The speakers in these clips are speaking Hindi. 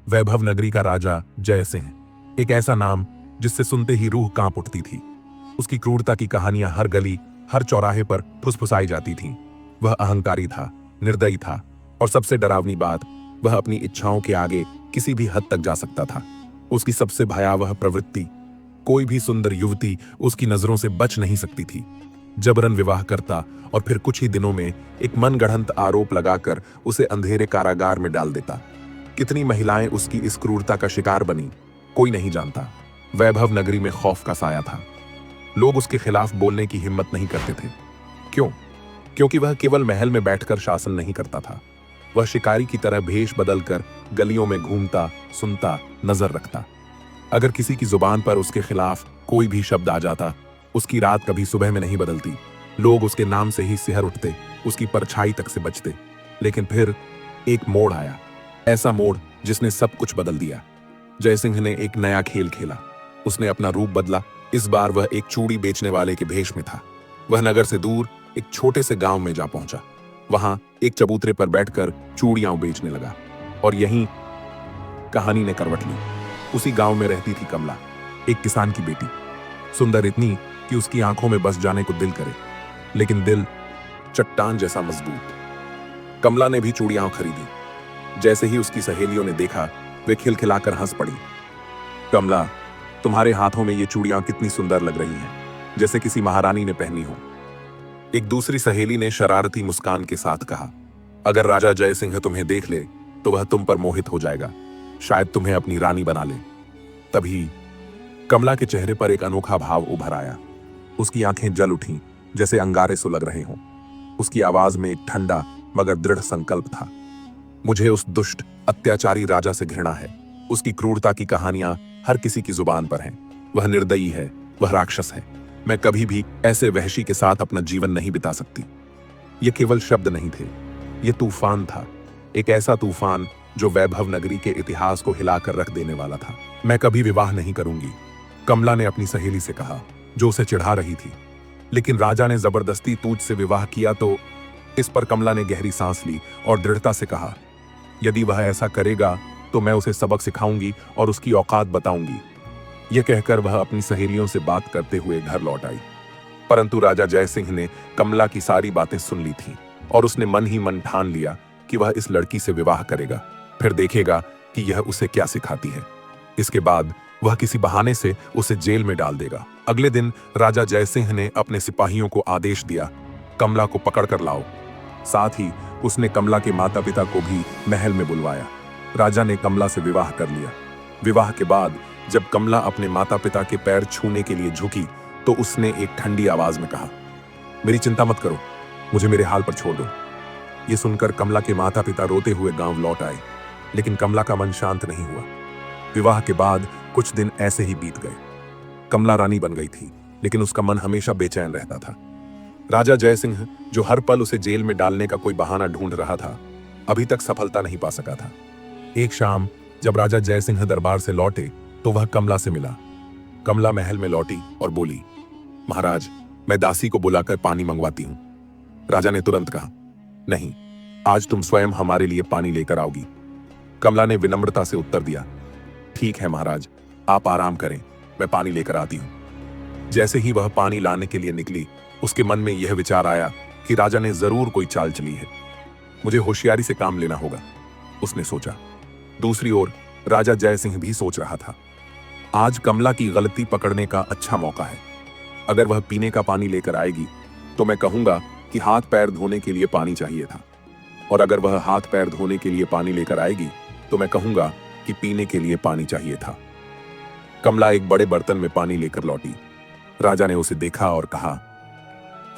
वैभव नगरी का राजा जय सिंह, एक ऐसा नाम जिससे सुनते ही रूह कांप उठती थी। उसकी क्रूरता की कहानियां हर गली, हर चौराहे पर फुसफुसाई जाती थीं। वह अहंकारी था, निर्दयी था, और सबसे डरावनी बात, वह अपनी इच्छाओं के आगे किसी भी हद तक जा सकता था। उसकी सबसे भयावह प्रवृत्ति, कोई भी सुंदर युवती उसकी नजरों से बच नहीं सकती थी। जबरन विवाह करता और फिर कुछ ही दिनों में एक मनगढ़ंत आरोप लगाकर उसे अंधेरे कारागार में डाल देता। कितनी महिलाएं उसकी इस क्रूरता का शिकार बनी, कोई नहीं जानता। वैभव नगरी में खौफ का साया था। लोग उसके खिलाफ बोलने की हिम्मत नहीं करते थे। क्यों? क्योंकि वह केवल महल में बैठकर शासन नहीं करता था। वह शिकारी की तरह भेष बदलकर गलियों में घूमता, सुनता, नजर रखता। अगर किसी की जुबान पर उसके खिलाफ कोई भी शब्द आ जाता, उसकी रात कभी सुबह में नहीं बदलती। लोग उसके नाम से ही सिहर उठते, उसकी परछाई तक से बचते। लेकिन फिर एक मोड़ आया, ऐसा मोड़ जिसने सब कुछ बदल दिया। जयसिंह ने एक नया खेल खेला। उसने अपना रूप बदला। इस बार वह एक चूड़ी बेचने वाले के भेष में था। वह नगर से दूर एक छोटे से गांव में जा पहुंचा। वहां एक चबूतरे पर बैठकर चूड़ियां बेचने लगा। और यहीं कहानी ने करवट ली। उसी गांव में रहती थी कमला, एक किसान की बेटी, सुंदर इतनी कि उसकी आंखों में बस जाने को दिल करे, लेकिन दिल चट्टान जैसा मजबूत। कमला ने भी चूड़ियां खरीदी। जैसे ही उसकी सहेलियों ने देखा, वे खिलखिलाकर हंस पड़ी। कमला, तुम्हारे हाथों में ये चूड़ियां कितनी सुंदर लग रही हैं, जैसे किसी महारानी ने पहनी हो। एक दूसरी सहेली ने शरारती मुस्कान के साथ कहा, अगर राजा जय सिंह तुम्हें देख ले तो वह तुम पर मोहित हो जाएगा, शायद तुम्हें अपनी रानी बना ले। तभी कमला के चेहरे पर एक अनोखा भाव उभर आया। उसकी आंखें जल उठीं, जैसे अंगारे सुलग रहे हों। उसकी आवाज में एक ठंडा मगर दृढ़ संकल्प था। मुझे उस दुष्ट अत्याचारी राजा से घृणा है। उसकी क्रूरता की कहानियां हर किसी की जुबान पर हैं। वह निर्दयी है, वह राक्षस है। मैं कभी भी ऐसे वहशी के साथ अपना जीवन नहीं बिता सकती। ये केवल शब्द नहीं थे, ये तूफान था, एक ऐसा तूफान जो वैभव नगरी के इतिहास को हिलाकर रख देने वाला था। मैं कभी विवाह नहीं करूंगी, कमला ने अपनी सहेली से कहा, जो उसे चिढ़ा रही थी। लेकिन राजा ने जबरदस्ती तुझसे विवाह किया तो? इस पर कमला ने गहरी सांस ली और दृढ़ता से कहा, यदि वह ऐसा करेगा तो मैं उसे सबक सिखाऊंगी और उसकी औकात बताऊंगी। यह कहकर वह अपनी सहेलियों से बात करते हुए घर लौट आई। परंतु राजा जय सिंह ने कमला की सारी बातें सुन ली थीं और उसने मन ही मन ठान लिया कि वह इस लड़की से विवाह करेगा, फिर देखेगा कि यह उसे क्या सिखाती है। इसके बाद वह किसी बहाने से उसे जेल में डाल देगा। अगले दिन राजा जय सिंह ने अपने सिपाहियों को आदेश दिया, कमला को पकड़ कर लाओ। साथ ही उसने कमला के माता पिता को भी महल में बुलवाया। राजा ने कमला से विवाह कर लिया। विवाह के बाद जब कमला अपने माता पिता के पैर छूने के लिए झुकी तो उसने एक ठंडी आवाज में कहा, मेरी चिंता मत करो, मुझे मेरे हाल पर छोड़ दो। ये सुनकर कमला के माता पिता रोते हुए गांव लौट आए, लेकिन कमला का मन शांत नहीं हुआ। विवाह के बाद कुछ दिन ऐसे ही बीत गए। कमला रानी बन गई थी, लेकिन उसका मन हमेशा बेचैन रहता था। राजा जय सिंह, जो हर पल उसे जेल में डालने का कोई बहाना ढूंढ रहा था, अभी तक सफलता नहीं पा सका था। एक शाम जब राजा जय सिंह दरबार से लौटे तो वह कमला से मिला। कमला महल में लौटी और बोली, महाराज, मैं दासी को बुलाकर पानी मंगवाती हूं। राजा ने तुरंत कहा, नहीं, आज तुम स्वयं हमारे लिए पानी लेकर आओगी। कमला ने विनम्रता से उत्तर दिया, ठीक है महाराज, आप आराम करें, मैं पानी लेकर आती हूं। जैसे ही वह पानी लाने के लिए निकली, उसके मन में यह विचार आया कि राजा ने जरूर कोई चाल चली है, मुझे होशियारी से काम लेना होगा, उसने सोचा। दूसरी ओर राजा जय सिंह भी सोच रहा था, आज कमला की गलती पकड़ने का अच्छा मौका है। अगर वह पीने का पानी लेकर आएगी तो मैं कहूंगा कि हाथ पैर धोने के लिए पानी चाहिए था, और अगर वह हाथ पैर धोने के लिए पानी लेकर आएगी तो मैं कहूंगा कि पीने के लिए पानी चाहिए था। कमला एक बड़े बर्तन में पानी लेकर लौटी। राजा ने उसे देखा और कहा,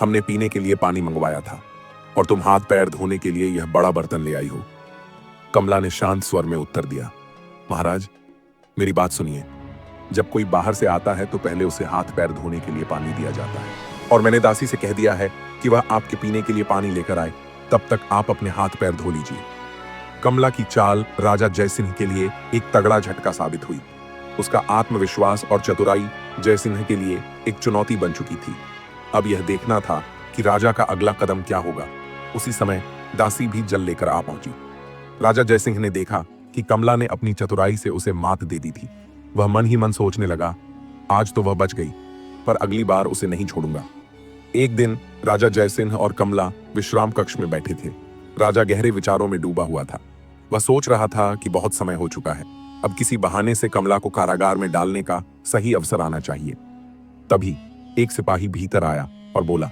हमने पीने के लिए पानी मंगवाया था और तुम हाथ पैर धोने के लिए यह बड़ा बर्तन ले आई हो। कमला ने शांत स्वर में उत्तर दिया, महाराज, मेरी बात सुनिए, जब कोई बाहर से आता है तो पहले उसे हाथ पैर धोने के लिए पानी दिया जाता है, और मैंने दासी से कह दिया है कि वह आपके पीने के लिए पानी लेकर आए, तब तक आप अपने हाथ पैर धो लीजिए। कमला की चाल राजा जय सिंह के लिए एक तगड़ा झटका साबित हुई। उसका आत्मविश्वास और चतुराई जय सिंह के लिए एक चुनौती बन चुकी थी। अब यह देखना था कि राजा का अगला कदम क्या होगा। उसी समय दासी भी जल लेकर आ पहुंची। राजा जय सिंह ने देखा कि कमला ने अपनी चतुराई से उसे मात दे दी थी। वह मन ही मन सोचने लगा, आज तो वह बच गई, पर अगली बार उसे नहीं छोड़ूंगा। एक दिन राजा जयसिंह और कमला विश्राम कक्ष में बैठे थे। राजा गहरे विचारों में डूबा हुआ था। वह सोच रहा था कि बहुत समय हो चुका है, अब किसी बहाने से कमला को कारागार में डालने का सही अवसर आना चाहिए। तभी एक सिपाही भीतर आया और बोला,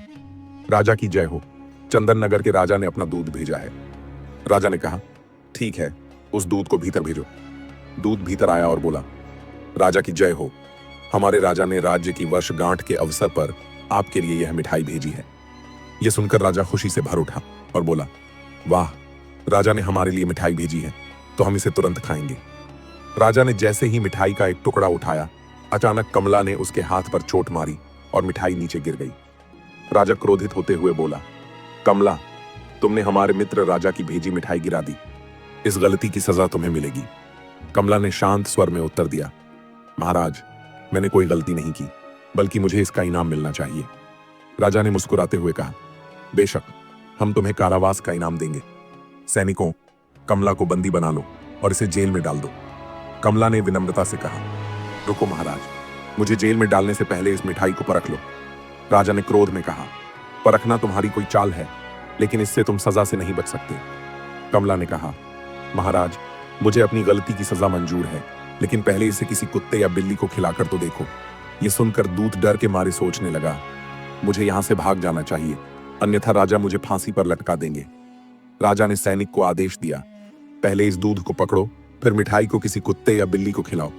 राजा की जय हो, चंदन नगर के राजा ने अपना दूध भेजा है। राजा ने कहा, ठीक है, उस दूध को भीतर भेजो। दूध भीतर आया और बोला, राजा की जय हो, हमारे राजा ने राज्य की वर्षगांठ के अवसर पर आपके लिए यह मिठाई भेजी है। यह सुनकर राजा खुशी से भर उठा और बोला, वाह, राजा ने हमारे लिए मिठाई भेजी है, तो हम इसे तुरंत खाएंगे। राजा ने जैसे ही मिठाई का एक टुकड़ा उठाया, अचानक कमला ने उसके हाथ पर चोट मारी और मिठाई नीचे गिर गई। राजा क्रोधित होते हुए बोला, कमला, तुमने हमारे मित्र राजा की भेजी मिठाई गिरा दी, इस गलती की सजा तुम्हें मिलेगी। कमला ने शांत स्वर में उत्तर दिया, महाराज, मैंने कोई गलती नहीं की, बल्कि मुझे इसका इनाम मिलना चाहिए। राजा ने मुस्कुराते हुए कहा, बेशक, हम तुम्हें कारावास का इनाम देंगे। सैनिकों, कमला को बंदी बना लो और इसे जेल में डाल दो। कमला ने विनम्रता से कहा, रुको महाराज, मुझे जेल में डालने से पहले इस मिठाई को परख लो। राजा ने क्रोध में कहा, परखना तुम्हारी कोई चाल है, लेकिन इससे तुम सजा से नहीं बच सकते। कमला ने कहा, महाराज, मुझे अपनी गलती की सजा मंजूर है, लेकिन पहले इसे किसी कुत्ते या बिल्ली को खिलाकर तो देखो। यह सुनकर दूत डर के मारे सोचने लगा, मुझे यहां से भाग जाना चाहिए, अन्यथा राजा मुझे फांसी पर लटका देंगे। राजा ने सैनिक को आदेश दिया, पहले इस दूध को पकड़ो, फिर मिठाई को किसी कुत्ते या बिल्ली को खिलाओ।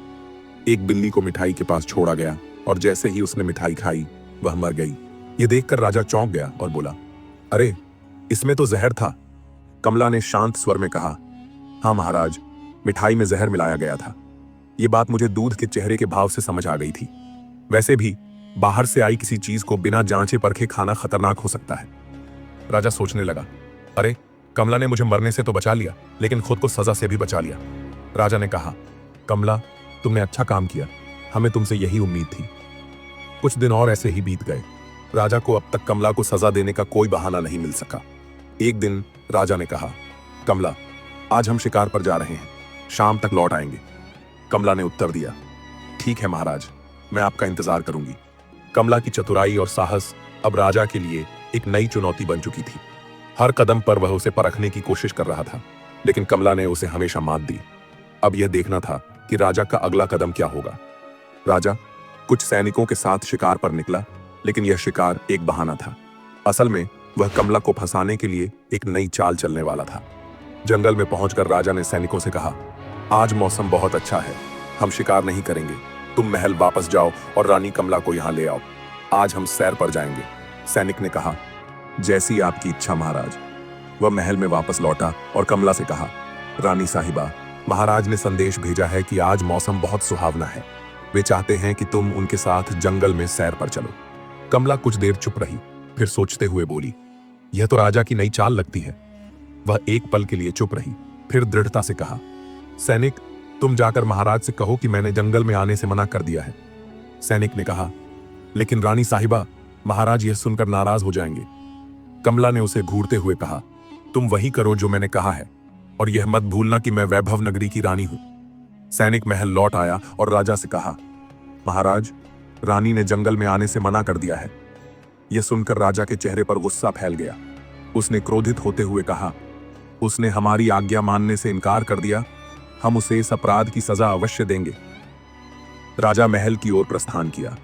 एक बिल्ली को मिठाई के पास छोड़ा गया और जैसे ही उसने मिठाई खाई, वह मर गई। यह देखकर राजा चौंक गया और बोला, अरे, इसमें तो जहर था। कमला ने शांत स्वर में कहा, हाँ महाराज, मिठाई में जहर मिलाया गया था। यह बात मुझे दूध के चेहरे के भाव से समझ आ गई थी। वैसे भी बाहर से आई किसी चीज को बिना जांचे परखे खाना खतरनाक हो सकता है। राजा सोचने लगा, अरे, कमला ने मुझे मरने से तो बचा लिया, लेकिन खुद को सजा से भी बचा लिया। राजा ने कहा, कमला, तुमने अच्छा काम किया, हमें तुमसे यही उम्मीद थी। कुछ दिन और ऐसे ही बीत गए। राजा को अब तक कमला को सजा देने का कोई बहाना नहीं मिल सका। एक दिन राजा ने कहा, कमला, आज हम शिकार पर जा रहे हैं, शाम तक लौट आएंगे। कमला ने उत्तर दिया, ठीक है महाराज, मैं आपका इंतजार करूंगी। कमला की चतुराई और साहस अब राजा के लिए एक नई चुनौती बन चुकी थी। हर कदम पर वह उसे परखने की कोशिश कर रहा था, लेकिन कमला ने उसे हमेशा मात दी। अब यह देखना था कि राजा का अगला कदम क्या होगा। राजा कुछ सैनिकों के साथ शिकार पर निकला, लेकिन यह शिकार एक बहाना था। असल में वह कमला को फंसाने के लिए एक नई चाल चलने वाला था। जंगल में पहुंचकर राजा ने सैनिकों से कहा, आज मौसम बहुत अच्छा है, हम शिकार नहीं करेंगे, तुम महल वापस जाओ और रानी कमला को यहाँ ले आओ, आज हम सैर पर जाएंगे। सैनिक ने कहा, जैसी आपकी इच्छा महाराज। वह महल में वापस लौटा और कमला से कहा, रानी साहिबा, महाराज ने संदेश भेजा है कि आज मौसम बहुत सुहावना है, वे चाहते हैं कि तुम उनके साथ जंगल में सैर पर चलो। कमला कुछ देर चुप रही, फिर सोचते हुए बोली, यह तो राजा की नई चाल लगती है। वह एक पल के लिए चुप रही, फिर दृढ़ता से कहा, सैनिक, तुम जाकर महाराज से कहो कि मैंने जंगल में आने से मना कर दिया है। सैनिक ने कहा, लेकिन रानी साहिबा, महाराज यह सुनकर नाराज हो जाएंगे। कमला ने उसे घूरते हुए कहा, तुम वही करो जो मैंने कहा है, और यह मत भूलना कि मैं वैभव नगरी की रानी हूं। सैनिक महल लौट आया और राजा से कहा, महाराज, रानी ने जंगल में आने से मना कर दिया है। यह सुनकर राजा के चेहरे पर गुस्सा फैल गया। उसने क्रोधित होते हुए कहा, उसने हमारी आज्ञा मानने से इनकार कर दिया, हम उसे इस अपराध की सजा अवश्य देंगे। राजा महल की ओर प्रस्थान किया।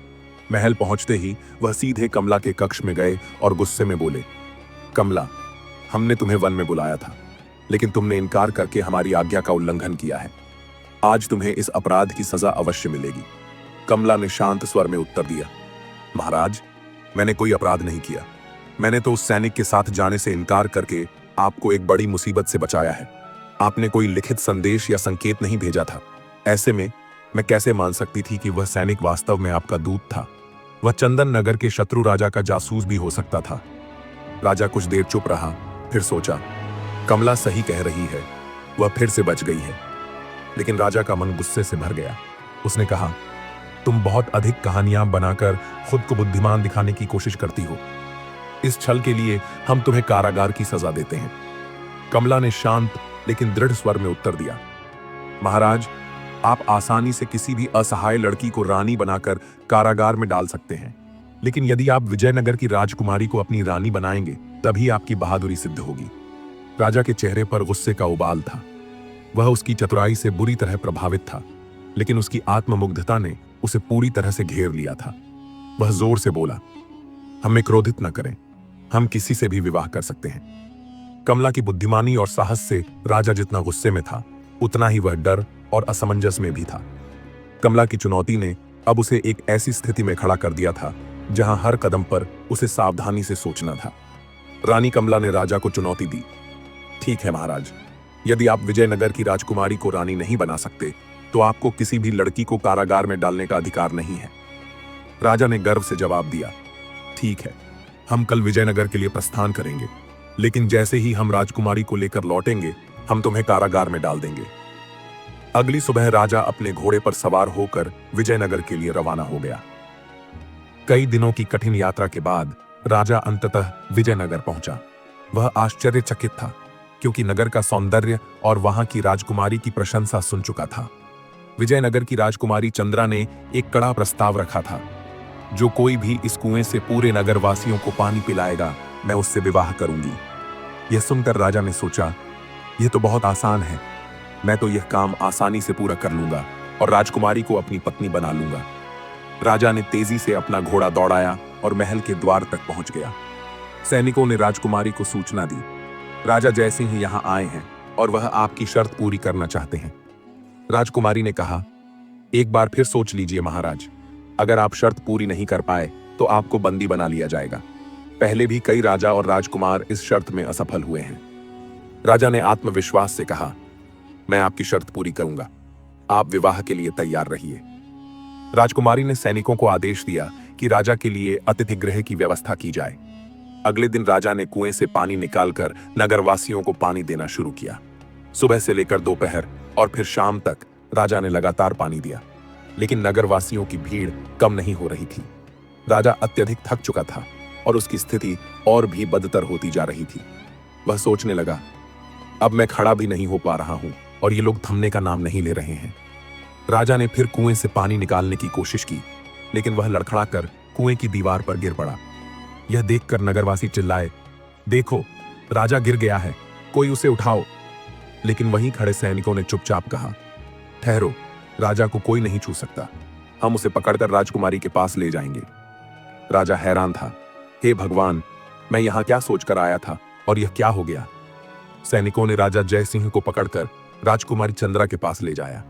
महल पहुंचते ही वह सीधे कमला के कक्ष में गए और गुस्से में बोले, कमला, हमने तुम्हें वन में बुलाया था, लेकिन तुमने इनकार करके हमारी आज्ञा का उल्लंघन किया है। आज तुम्हें इस अपराध की सजा अवश्य मिलेगी। कमला ने शांत स्वर में उत्तर दिया, महाराज, मैंने कोई अपराध नहीं किया। मैंने तो उस सैनिक के साथ जाने से इनकार करके आपको एक बड़ी मुसीबत से बचाया है। आपने कोई लिखित संदेश या संकेत नहीं भेजा था। ऐसे में मैं कैसे मान सकती थी कि वह सैनिक वास्तव में आपका दूत था? वह चंदन नगर के शत्रु राजा का जासूस भी हो सकता था। राजा कुछ देर चुप रहा, फिर सोचा, कमला सही कह रही है, वह फिर से बच गई है। लेकिन राजा का मन गुस्से से भर गया। उसने कहा, तुम बहुत अधिक कहानियां बनाकर खुद को बुद्धिमान दिखाने की कोशिश करती हो। इस छल के लिए हम तुम्हें कारागार की सजा देते हैं। कमला ने शांत लेकिन दृढ़ स्वर में उत्तर दिया, महाराज, आप आसानी से किसी भी असहाय लड़की को रानी बनाकर कारागार में डाल सकते हैं, लेकिन यदि आप विजयनगर की राजकुमारी को अपनी रानी बनाएंगे तभी आपकी बहादुरी सिद्ध होगी। राजा के चेहरे पर गुस्से का उबाल था। वह उसकी चतुराई से बुरी तरह प्रभावित था, लेकिन उसकी आत्ममुग्धता ने उसे पूरी तरह से घेर लिया था। वह जोर से बोला, हमें क्रोधित न करें, हम किसी से भी विवाह कर सकते हैं। कमला की बुद्धिमानी और साहस से राजा जितना गुस्से में था, उतना ही वह डर और असमंजस में भी था। कमला की चुनौती ने अब उसे एक ऐसी स्थिति में खड़ा कर दिया था जहां हर कदम पर उसे सावधानी से सोचना था। रानी कमला ने राजा को चुनौती दी, ठीक है महाराज, यदि आप विजयनगर की राजकुमारी को रानी नहीं बना सकते तो आपको किसी भी लड़की को कारागार में डालने का अधिकार नहीं है। राजा ने गर्व से जवाब दिया, ठीक है, हम कल विजयनगर के लिए प्रस्थान करेंगे, लेकिन जैसे ही हम राजकुमारी को लेकर लौटेंगे हम तुम्हें कारागार में डाल देंगे। अगली सुबह राजा अपने घोड़े पर सवार होकर विजयनगर के लिए रवाना हो गया। कई दिनों की कठिन यात्रा के बाद राजा अंततः विजयनगर पहुंचा। वह आश्चर्यचकित था, क्योंकि नगर का सौंदर्य और वहां की राजकुमारी की प्रशंसा सुन चुका था। विजयनगर की राजकुमारी चंद्रा ने एक कड़ा प्रस्ताव रखा था, जो कोई भी इस कुएं से पूरे नगर वासियों को पानी पिलाएगा, मैं उससे विवाह करूंगी। यह सुनकर राजा ने सोचा, यह तो बहुत आसान है, मैं तो यह काम आसानी से पूरा कर लूंगा और राजकुमारी को अपनी पत्नी बना लूंगा। राजा ने तेजी से अपना घोड़ा दौड़ाया और महल के द्वार तक पहुंच गया। सैनिकों ने राजकुमारी को सूचना दी, राजा जयसिंह ही यहां आए हैं और वह आपकी शर्त पूरी करना चाहते हैं। राजकुमारी ने कहा, एक बार फिर सोच लीजिए महाराज, अगर आप शर्त पूरी नहीं कर पाए तो आपको बंदी बना लिया जाएगा। पहले भी कई राजा और राजकुमार इस शर्त में असफल हुए हैं। राजा ने आत्मविश्वास से कहा, मैं आपकी शर्त पूरी करूंगा, आप विवाह के लिए तैयार रहिए। राजकुमारी ने सैनिकों को आदेश दिया कि राजा के लिए अतिथि गृह की व्यवस्था की जाए। अगले दिन राजा ने कुएं से पानी निकालकर नगरवासियों को पानी देना शुरू किया। सुबह से लेकर दोपहर और फिर शाम तक राजा ने लगातार पानी दिया, लेकिन नगरवासियों की भीड़ कम नहीं हो रही थी। राजा अत्यधिक थक चुका था और उसकी स्थिति और भी बदतर होती जा रही थी। वह सोचने लगा, अब मैं खड़ा भी नहीं हो पा रहा हूं और ये लोग थमने का नाम नहीं ले रहे हैं। राजा ने फिर कुएं से पानी निकालने की कोशिश की, लेकिन वह लड़खड़ाकर कुएं की दीवार पर गिर पड़ा। यह देखकर नगरवासी चिल्लाए, देखो, राजा गिर गया है, कोई उसे उठाओ। लेकिन वहीं खड़े सैनिकों ने चुपचाप कहा, ठहरो, राजा को कोई नहीं छू सकता, हम उसे पकड़कर राजकुमारी के पास ले जाएंगे। राजा हैरान था, हे भगवान, मैं यहां क्या सोचकर आया था और यह क्या हो गया। सैनिकों ने राजा जयसिंह को पकड़कर राजकुमारी चंद्रा के पास ले जाया।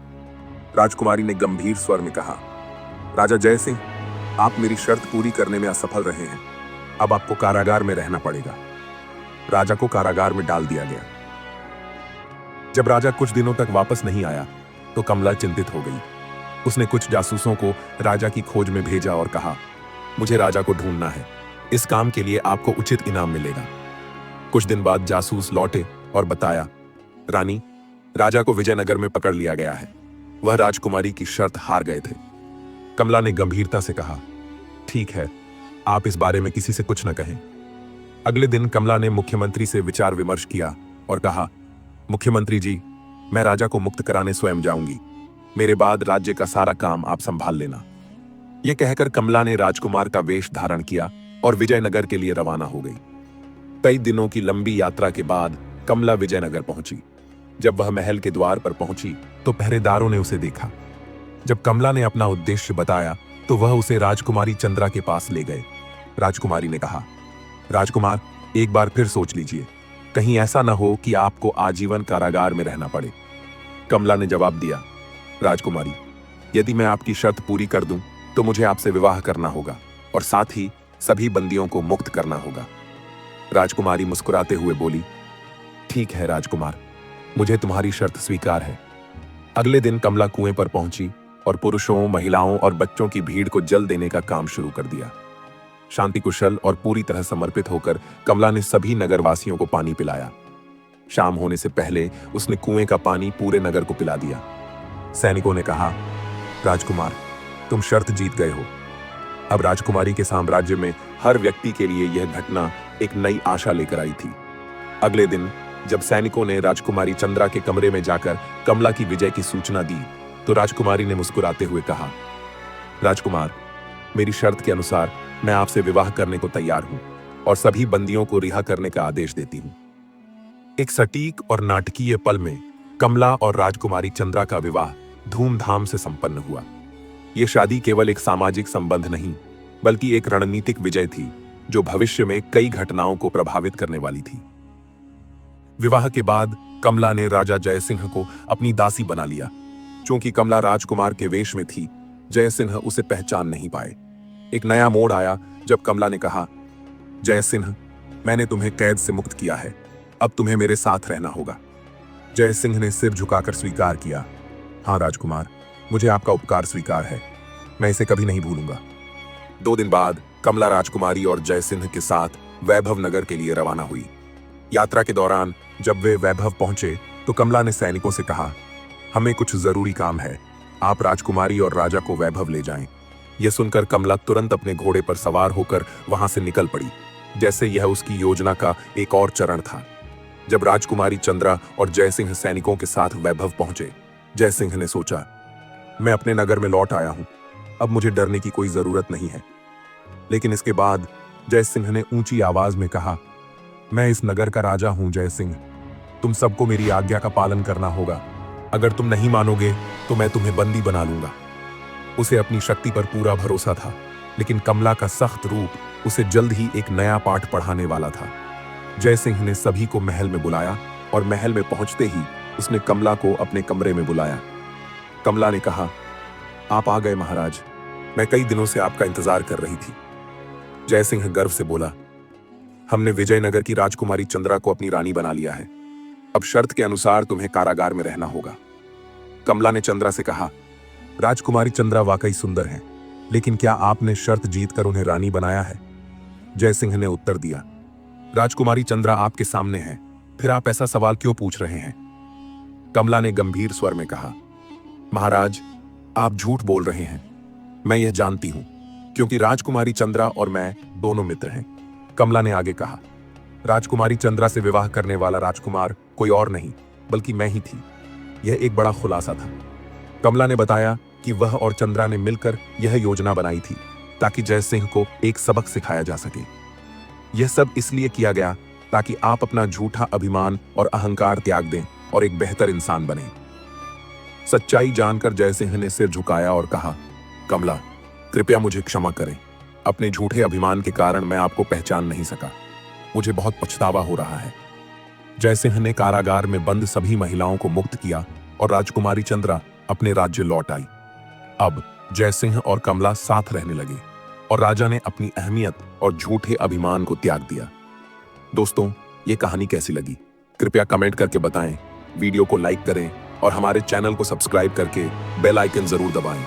राजकुमारी ने गंभीर स्वर में कहा, राजा जयसिंह, आप मेरी शर्त पूरी करने में असफल रहे हैं, अब आपको कारागार में रहना पड़ेगा। राजा को कारागार में डाल दिया गया। जब राजा कुछ दिनों तक वापस नहीं आया तो कमला चिंतित हो गई। उसने कुछ जासूसों को राजा की खोज में भेजा और कहा, मुझे राजा को ढूंढना है, इस काम के लिए आपको उचित इनाम मिलेगा। कुछ दिन बाद जासूस लौटे और बताया, रानी, राजा को विजयनगर में पकड़ लिया गया है, वह राजकुमारी की शर्त हार गए थे। कमला ने गंभीरता से कहा, ठीक है, आप इस बारे में किसी से कुछ न कहें। अगले दिन कमला ने मुख्यमंत्री से विचार विमर्श किया और कहा, मुख्यमंत्री जी, मैं राजा को मुक्त कराने स्वयं जाऊंगी, मेरे बाद राज्य का सारा काम आप संभाल लेना। यह कहकर कमला ने राजकुमार का वेश धारण किया और विजयनगर के लिए रवाना हो गई। कई दिनों की लंबी यात्रा के बाद कमला विजयनगर पहुंची। जब वह महल के द्वार पर पहुंची तो पहरेदारों ने उसे देखा। जब कमला ने अपना उद्देश्य बताया तो वह उसे राजकुमारी चंद्रा के पास ले गए। राजकुमारी ने कहा, राजकुमार, एक बार फिर सोच लीजिए, कहीं ऐसा न हो कि आपको आजीवन कारागार में रहना पड़े। कमला ने जवाब दिया, राजकुमारी, यदि मैं आपकी शर्त पूरी कर दूं तो मुझे आपसे विवाह करना होगा और साथ ही सभी बंदियों को मुक्त करना होगा। राजकुमारी मुस्कुराते हुए बोली, ठीक है राजकुमार, मुझे तुम्हारी शर्त स्वीकार है। अगले दिन कमला कुएं पर पहुंची और पुरुषों, महिलाओं और बच्चों की भीड़ को जल देने का काम शुरू कर दिया। शांति कुशल और पूरी तरह समर्पित होकर कमला ने सभी नगरवासियों को पानी पिलाया। शाम होने से पहले उसने कुएं का पानी पूरे नगर को पिला दिया। सैनिकों ने कहा, राजकुमार, तुम शर्त जीत गए हो। अब राजकुमारी के साम्राज्य में हर व्यक्ति के लिए यह घटना एक नई आशा लेकर आई थी। अगले दिन जब सैनिकों ने राजकुमारी चंद्रा के कमरे में जाकर कमला की विजय की सूचना दी तो राजकुमारी ने मुस्कुराते हुए कहा, राजकुमार, मेरी शर्त के अनुसार मैं आपसे विवाह करने को तैयार हूं और सभी बंदियों को रिहा करने का आदेश देती हूं। एक सटीक और नाटकीय पल में कमला और राजकुमारी चंद्रा का विवाह धूमधाम से संपन्न हुआ। यह शादी केवल एक सामाजिक संबंध नहीं, बल्कि एक रणनीतिक विजय थी जो भविष्य में कई घटनाओं को प्रभावित करने वाली थी। विवाह के बाद कमला ने राजा जयसिंह को अपनी दासी बना लिया। चूंकि कमला राजकुमार के वेश में थी, जयसिंह उसे पहचान नहीं पाए। एक नया मोड़ आया जब कमला ने कहा, जयसिंह, मैंने तुम्हें कैद से मुक्त किया है, अब तुम्हें मेरे साथ रहना होगा। जयसिंह ने सिर झुकाकर स्वीकार किया, हाँ राजकुमार, मुझे आपका उपकार स्वीकार है, मैं इसे कभी नहीं भूलूंगा। 2 दिन बाद कमला राजकुमारी और जयसिंह के साथ वैभव नगर के लिए रवाना हुई। यात्रा के दौरान जब वे वैभव पहुंचे तो कमला ने सैनिकों से कहा, हमें कुछ जरूरी काम है, आप राजकुमारी और राजा को वैभव ले जाएं। यह सुनकर कमला तुरंत अपने घोड़े पर सवार होकर वहां से निकल पड़ी, जैसे यह उसकी योजना का एक और चरण था। जब राजकुमारी चंद्रा और जयसिंह सैनिकों के साथ वैभव पहुंचे, जयसिंह ने सोचा, मैं अपने नगर में लौट आया हूं, अब मुझे डरने की कोई जरूरत नहीं है। लेकिन इसके बाद जयसिंह ने ऊंची आवाज में कहा, मैं इस नगर का राजा हूं जयसिंह, तुम सबको मेरी आज्ञा का पालन करना होगा। अगर तुम नहीं मानोगे तो मैं तुम्हें बंदी बना लूंगा। उसे अपनी शक्ति पर पूरा भरोसा था, लेकिन कमला का सख्त रूप उसे जल्द ही एक नया पाठ पढ़ाने वाला था। जयसिंह ने सभी को महल में बुलाया और महल में पहुंचते ही उसने कमला को अपने कमरे में बुलाया। कमला ने कहा, आप आ गए महाराज, मैं कई दिनों से आपका इंतजार कर रही थी। जयसिंह गर्व से बोला, हमने विजयनगर की राजकुमारी चंद्रा को अपनी रानी बना लिया है, अब शर्त के अनुसार तुम्हें कारागार में रहना होगा। कमला ने चंद्रा से कहा, राजकुमारी चंद्रा वाकई सुंदर है, लेकिन क्या आपने शर्त जीतकर उन्हें रानी बनाया है? जयसिंह ने उत्तर दिया, राजकुमारी चंद्रा आपके सामने है, फिर आप ऐसा सवाल क्यों पूछ रहे हैं? कमला ने गंभीर स्वर में कहा, महाराज, आप झूठ बोल रहे हैं, मैं यह जानती हूं, क्योंकि राजकुमारी चंद्रा और मैं दोनों मित्र हैं। कमला ने आगे कहा, राजकुमारी चंद्रा से विवाह करने वाला राजकुमार कोई और नहीं बल्कि मैं ही थी। यह एक बड़ा खुलासा था। कमला ने बताया कि वह और चंद्रा ने मिलकर यह योजना बनाई थी ताकि जयसिंह को एक सबक सिखाया जा सके। यह सब इसलिए किया गया ताकि आप अपना झूठा अभिमान और अहंकार त्याग दें और एक बेहतर इंसान बने। सच्चाई जानकर जयसिंह ने सिर झुकाया और कहा, कमला, कृपया मुझे क्षमा करें, अपने झूठे अभिमान के कारण मैं आपको पहचान नहीं सका, मुझे बहुत पछतावा हो रहा है। जयसिंह ने कारागार में बंद सभी महिलाओं को मुक्त किया और राजकुमारी चंद्रा अपने राज्य लौट आई। अब जयसिंह और कमला साथ रहने लगे और राजा ने अपनी अहमियत और झूठे अभिमान को त्याग दिया। दोस्तों, ये कहानी कैसी लगी कृपया कमेंट करके बताएं, वीडियो को लाइक करें और हमारे चैनल को सब्सक्राइब करके बेल आइकन जरूर दबाएं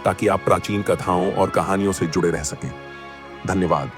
ताकि आप प्राचीन कथाओं और कहानियों से जुड़े रह सकें। धन्यवाद।